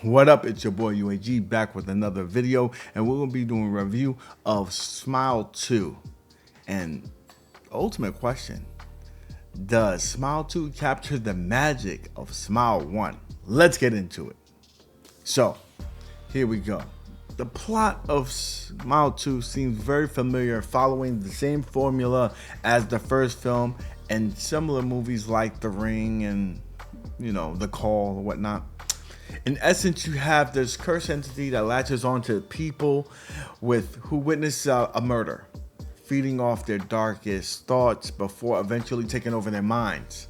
What up? It's your boy UAG back with another video, and we're gonna be doing a review of Smile 2. And ultimate question: does Smile 2 capture the magic of Smile 1? Let's get into it. So, here we go. The plot of Smile 2 seems very familiar, following the same formula as the first film and similar movies like The Ring and, The Call or whatnot. In essence, you have this cursed entity that latches onto people who witness a murder, feeding off their darkest thoughts before eventually taking over their minds.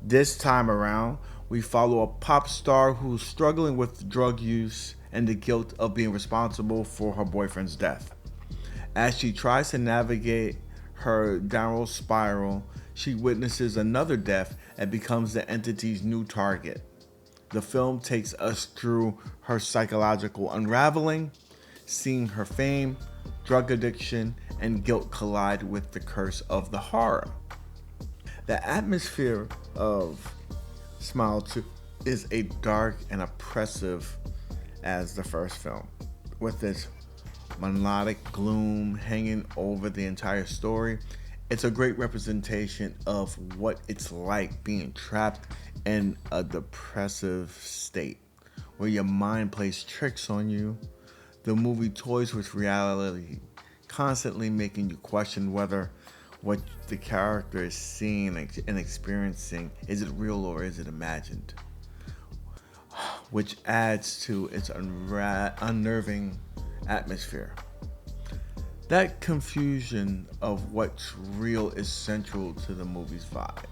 This time around, we follow a pop star who's struggling with drug use and the guilt of being responsible for her boyfriend's death. As she tries to navigate her downward spiral, she witnesses another death and becomes the entity's new target. The film takes us through her psychological unraveling, seeing her fame, drug addiction, and guilt collide with the curse of the horror. The atmosphere of Smile 2 is as dark and oppressive as the first film, with this melodic gloom hanging over the entire story. It's a great representation of what it's like being trapped in a depressive state where your mind plays tricks on you. The movie toys with reality, constantly making you question whether what the character is seeing and experiencing is it real or is it imagined, which adds to its unnerving atmosphere. That confusion of what's real is central to the movie's vibe.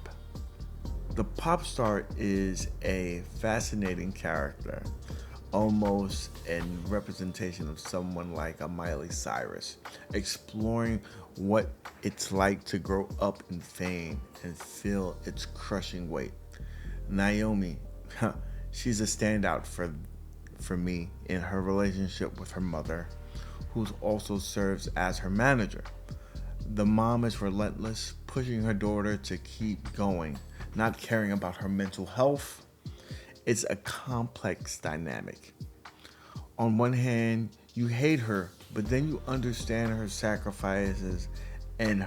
The pop star is a fascinating character, almost a representation of someone like a Miley Cyrus, exploring what it's like to grow up in fame and feel its crushing weight. Naomi, she's a standout for me in her relationship with her mother, who also serves as her manager. The mom is relentless, pushing her daughter to keep going, not caring about her mental health. It's a complex dynamic. On one hand, you hate her, but then you understand her sacrifices and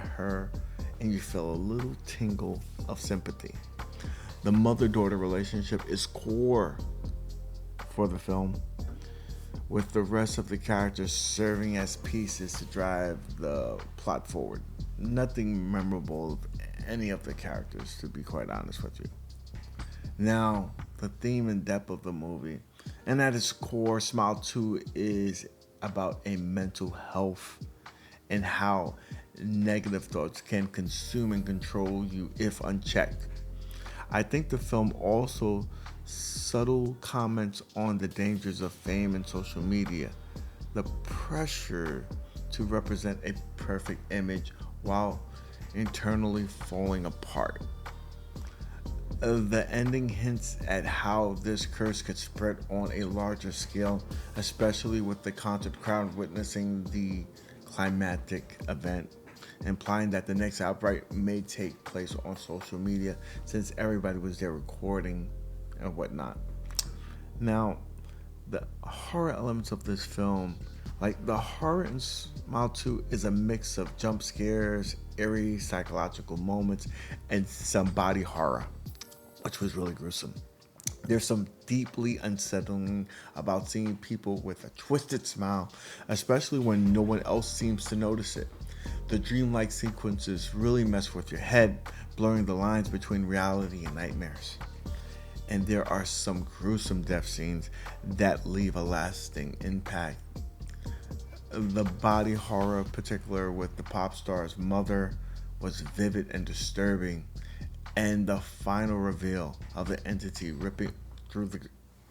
you feel a little tingle of sympathy. The mother-daughter relationship is core for the film, with the rest of the characters serving as pieces to drive the plot forward. Nothing memorable of any of the characters, to be quite honest with you. Now, the theme and depth of the movie, and at its core, Smile 2 is about a mental health and how negative thoughts can consume and control you if unchecked. I think the film also subtle comments on the dangers of fame and social media, the pressure to represent a perfect image while internally falling apart. The ending hints at how this curse could spread on a larger scale, especially with the concert crowd witnessing the climactic event, implying that the next outbreak may take place on social media since everybody was there recording and whatnot. Now, the horror elements of this film, like the horror in Smile 2, is a mix of jump scares, eerie psychological moments, and some body horror, which was really gruesome. There's some deeply unsettling about seeing people with a twisted smile, especially when no one else seems to notice it. The dreamlike sequences really mess with your head, blurring the lines between reality and nightmares. And there are some gruesome death scenes that leave a lasting impact. The body horror, in particular with the pop star's mother, was vivid and disturbing, and the final reveal of the entity ripping through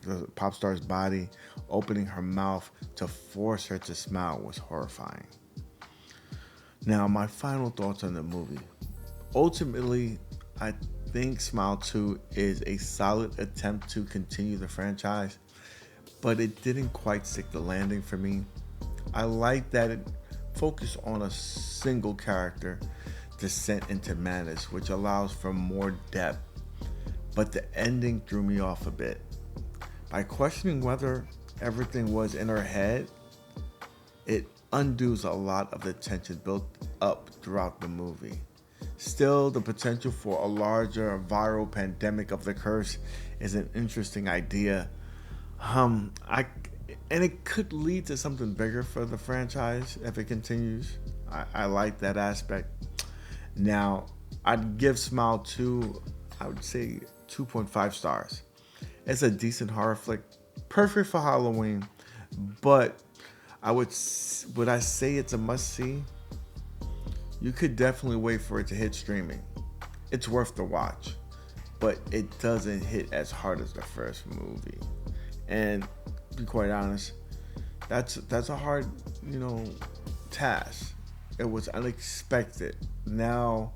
the pop star's body, opening her mouth to force her to smile, was horrifying. Now, my final thoughts on the movie. Ultimately, I think Smile 2 is a solid attempt to continue the franchise, but it didn't quite stick the landing for me. I like that it focused on a single character, descent into madness, which allows for more depth, but the ending threw me off a bit. By questioning whether everything was in her head, it undoes a lot of the tension built up throughout the movie. Still, the potential for a larger viral pandemic of the curse is an interesting idea. And it could lead to something bigger for the franchise if it continues. I like that aspect. Now, I'd give Smile 2, I would say 2.5 stars. It's a decent horror flick, perfect for Halloween, but would I say it's a must-see? You could definitely wait for it to hit streaming. It's worth the watch, but it doesn't hit as hard as the first movie. And to be quite honest, that's a hard, task. It was unexpected. Now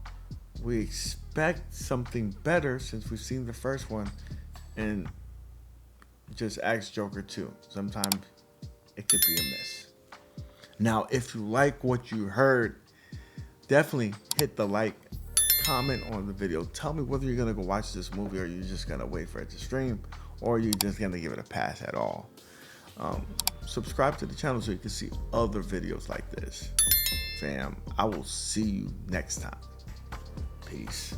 we expect something better since we've seen the first one, and just ask Joker 2. Sometimes it could be a miss. Now, if you like what you heard, definitely hit the like, comment on the video. Tell me whether you're gonna go watch this movie, or you're just gonna wait for it to stream, or you're just gonna give it a pass at all. Subscribe to the channel so you can see other videos like this. Fam, I will see you next time. Peace.